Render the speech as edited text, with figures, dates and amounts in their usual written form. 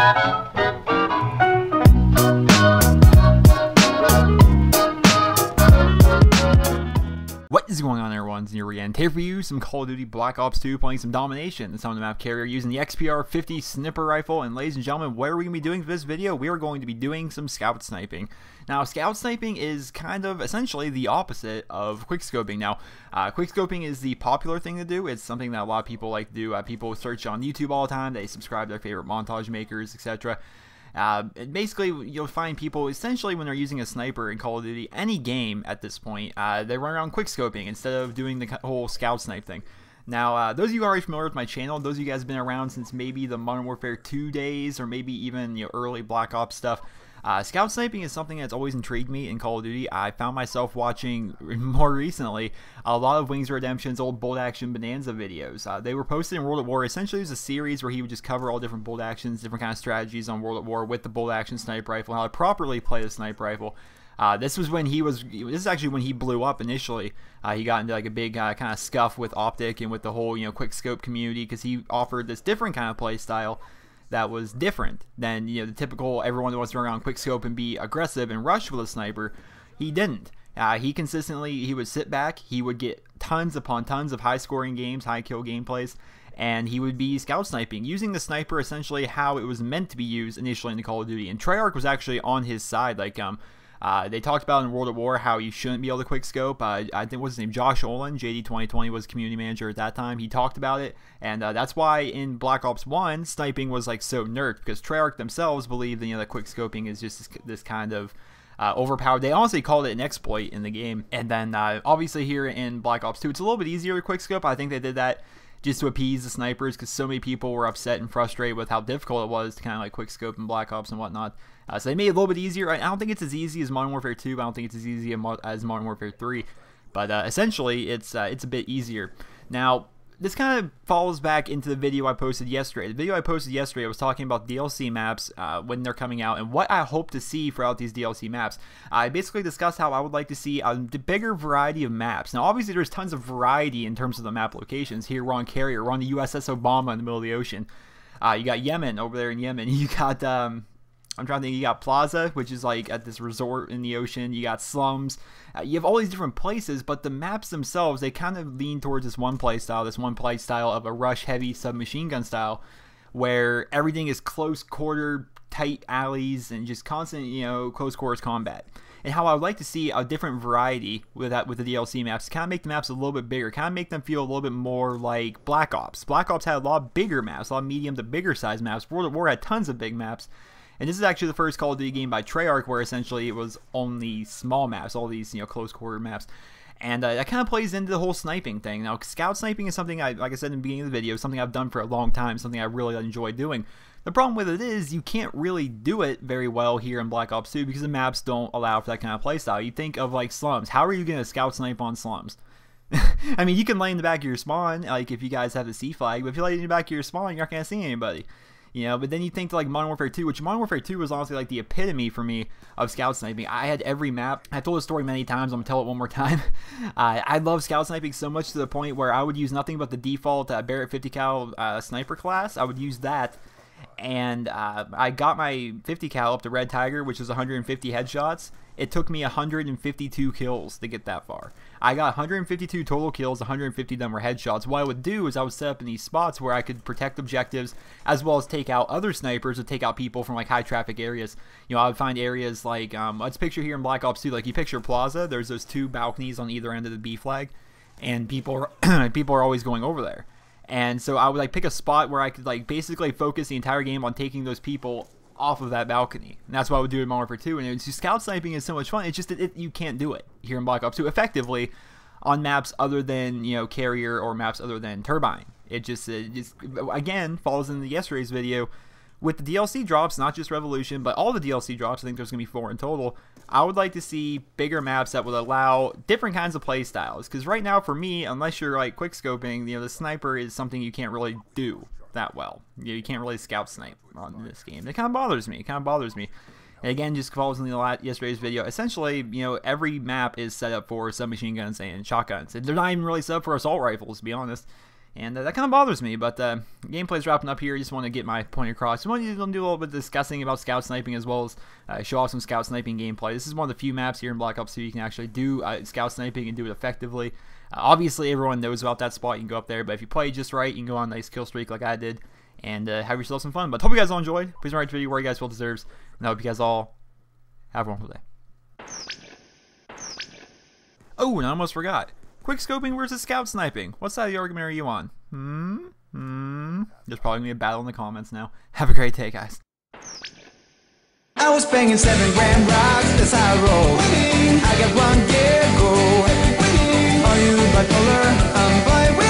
What is going on, everyone? Nero again. Here for you some Call of Duty Black Ops 2 playing some Domination. It's on the map carrier using the XPR-50 sniper rifle. And ladies and gentlemen, what are we going to be doing for this video? We are going to be doing some scout sniping. Now, scout sniping is kind of essentially the opposite of quickscoping. Now, quickscoping is the popular thing to do. It's something that a lot of people like to do. People search on YouTube all the time. They subscribe to their favorite montage makers, etc. Basically, you'll find people essentially when they're using a sniper in Call of Duty, any game at this point, they run around quickscoping instead of doing the whole scout snipe thing. Now, those of you who are already familiar with my channel, those of you guys have been around since maybe the Modern Warfare 2 days, or maybe even early Black Ops stuff. Scout sniping is something that's always intrigued me in Call of Duty. I found myself watching, more recently, a lot of Wings of Redemption's old bolt action bonanza videos. They were posted in World at War. Essentially, it was a series where he would just cover all different bolt actions, different kind of strategies on World at War with the bolt action sniper rifle, how to properly play the sniper rifle. This is actually when he blew up initially. He got into like a big kind of scuff with Optic and with the whole quick scope community, because he offered this different kind of play style that was different than the typical everyone that wants to run around quick scope and be aggressive and rush with a sniper. He didn't. He would sit back, he would get tons upon tons of high scoring games, high kill gameplays, and he would be scout sniping, using the sniper essentially how it was meant to be used initially in the Call of Duty. And Treyarch was actually on his side. Like they talked about in World at War how you shouldn't be able to quick scope. I think what's his name, Josh Olin, JD 2020 was community manager at that time. He talked about it, and that's why in Black Ops 1 sniping was like so nerfed, because Treyarch themselves believe that that quick scoping is just this kind of overpowered. They honestly called it an exploit in the game. And then obviously here in Black Ops 2 it's a little bit easier to quick scope. I think they did that just to appease the snipers, because so many people were upset and frustrated with how difficult it was to kind of like quick scope in Black Ops and whatnot. So they made it a little bit easier. I don't think it's as easy as Modern Warfare 2. I don't think it's as easy as Modern Warfare 3. But essentially, it's a bit easier. Now, this kind of falls back into the video I posted yesterday. The video I posted yesterday, I was talking about DLC maps when they're coming out and what I hope to see throughout these DLC maps. I basically discussed how I would like to see a bigger variety of maps. Now, obviously, there's tons of variety in terms of the map locations. Here, we're on Carrier. We're on the USS Obama in the middle of the ocean. You got Yemen over there in Yemen. You got I'm trying to think, you got Plaza, which is like at this resort in the ocean. You got Slums. You have all these different places, but the maps themselves, they kind of lean towards this one play style of a rush heavy submachine gun style, where everything is close quarter, tight alleys, and just constant, close quarters combat. And how I would like to see a different variety with the DLC maps, kind of make the maps a little bit bigger, kind of make them feel a little bit more like Black Ops. Black Ops had a lot bigger maps, a lot of medium to bigger size maps. World at War had tons of big maps. And this is actually the first Call of Duty game by Treyarch where essentially it was only small maps, all these close quarter maps. And that kind of plays into the whole sniping thing. Now, scout sniping is something, like I said in the beginning of the video, something I've done for a long time, something I really enjoy doing. The problem with it is you can't really do it very well here in Black Ops 2 because the maps don't allow for that kind of playstyle. You think of like Slums. How are you going to scout snipe on Slums? I mean, you can lay in the back of your spawn, like if you guys have the C flag, but if you lay in the back of your spawn, you're not going to see anybody. But then you think to like Modern Warfare 2, which Modern Warfare 2 was honestly like the epitome for me of scout sniping. I had every map. I told the story many times. I'm going to tell it one more time. I love scout sniping so much to the point where I would use nothing but the default Barrett 50 cal sniper class. I would use that. And I got my 50 cal up to Red Tiger, which was 150 headshots. It took me 152 kills to get that far. I got 152 total kills, 150 of them were headshots. What I would do is I would set up in these spots where I could protect objectives as well as take out other snipers or take out people from like high traffic areas. I would find areas like, let's picture here in Black Ops 2, like you picture Plaza, there's those two balconies on either end of the B flag, and people are always going over there. And so I would like pick a spot where I could like basically focus the entire game on taking those people off of that balcony. And that's what I would do in Modern Warfare 2. And it's just, scout sniping is so much fun. It's just that you can't do it here in Black Ops 2 effectively on maps other than Carrier or maps other than Turbine. It just again falls into yesterday's video. With the DLC drops, not just Revolution, but all the DLC drops, I think there's going to be 4 in total, I would like to see bigger maps that would allow different kinds of play styles. Because right now, for me, unless you're like quickscoping, the sniper is something you can't really do that well. You can't really scout snipe on this game. It kind of bothers me. And again, just falls into yesterday's video. Essentially, every map is set up for submachine guns and shotguns. They're not even really set up for assault rifles, to be honest. And that kind of bothers me, but gameplay's wrapping up here. I just want to get my point across. I want to do a little bit of discussing about scout sniping as well as show off some scout sniping gameplay. This is one of the few maps here in Black Ops 2 you can actually do scout sniping and do it effectively. Obviously, everyone knows about that spot. You can go up there, but if you play just right, you can go on a nice kill streak like I did and have yourself some fun. But hope you guys all enjoyed. Please rate the video where you guys feel deserves. And I hope you guys all have a wonderful day. Oh, and I almost forgot. Quick scoping versus scout sniping. What side of the argument are you on? There's probably going to be a battle in the comments now. Have a great day, guys. I was banging 7 grand rocks, that's how I roll. I got 1 year go. Are you bipolar? I'm bipolar.